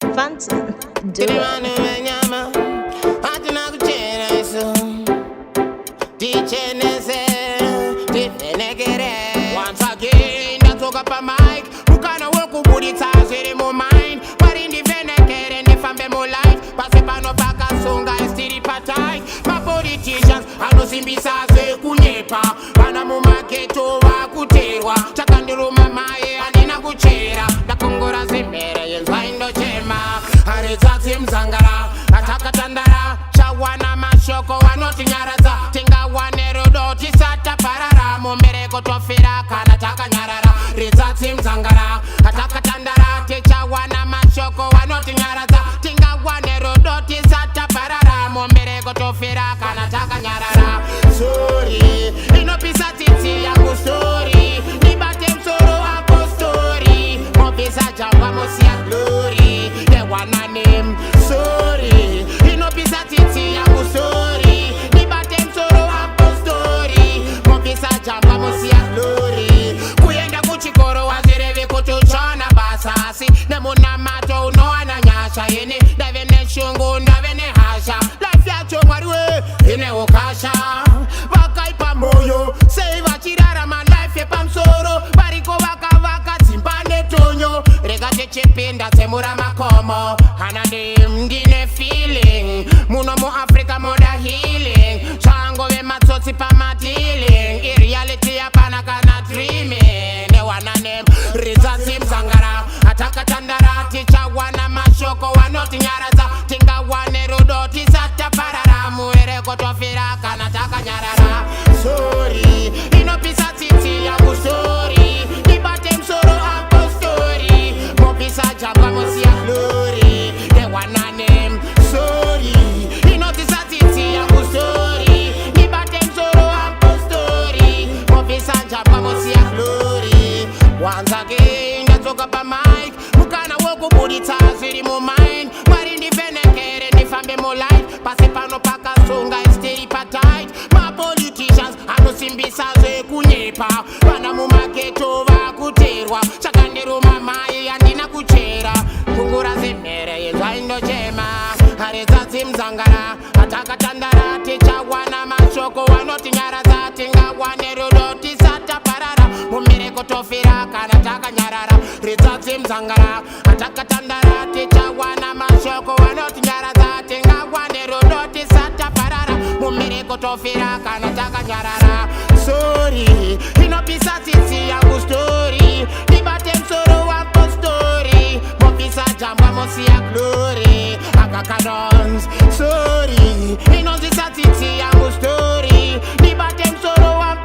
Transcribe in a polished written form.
Phantom, do it. Once again, I talk up a mic. Who can I work with it as in my mind? But in the venecare and if I'm more light, pass it by no back as soon guys still patai. My politicians, I know Simbisa Kunyepa, Panamuma Keto, Kuterwa, Chakandiru Mamae, and in a Guchera, the Congora Zimbere, and Zindo Chema, Arizim Zangara, Ataka Tandara, Chawana Mashoko, and Notinaraza, Tinga Wanero Doti Sata Parara, Momereko Tofira, Kanataka Narara, Rizazim Zangara, Ataka Tandara, Chawana Mashoko, and Notinaraza, Tinga Wanero Doti Sata Parara, Momereko Tofira, Kanataka Narara. Sorry, inopisa titi yangu story, nibatem soro hapo story, mopisa jamba mosi ya glory, the one I name. Sorry, inopisa titi yangu story, nibatem soro hapo story, mopisa jamba mosi ya glory. Kuyenda kuchikoro wazireve kutuchona basasi, nemuna mato uno ananyasha yene, davene shungu ndavene hasha, life ya chomwarwe, ine ukasha. Moyo, say vachirara my life epam soro, bariko vaka vaka timpane tonyo, regate chependa temura makomo, hanadim dine feeling, muno mo Africa moda healing, chango ve matsotsi pa dealing, in reality apana kana dreaming, ne wana name, Rizazim Zangara, ataka tandara, ticha wana mashoko wanoti nyaraza, tinga wane rodoti sata parara, muere kotofira kanataka nyarara. Sorry, inopisa titi yangu story, nibatem soro hapo story, mopisa jamba mosi ya glory, the one I name. Sorry, inopisa titi yangu story, nibatem soro hapo story, mopisa jamba mosi ya glory. Once again, I talk up a mic, mukana woko body taziri mo mind, but in the venecare and if I'm more light, pass it pano paka songa stay tight. My politicians, I know Simbisa Kunyepa, Panamuma Keto Kuterwa, Chakandiru Mamae, and in a Kuchera, Kungura Zimere, Zindo Chema, Arizazim Zangara, Ataka Tandara, Ticha Wana Mashoko, and Notinaraza, Tinga Wanero Doti Sata Parara, Mumereko Tofira, Kanataka Nyarara, Rizazim Zangara, Ataka Tandara, Ticha Wana Mashoko, and Notinaraza, Tinga Wanero Doti Sata Parara, Mumereko Tofira, Kanataka Nyarara. Sorry, inopisa titi yangu story, nibatem soro wapo story, mopisa jamba mosi ya glory, akakadons. Sorry, inopisa titi yangu story, nibatem soro wapo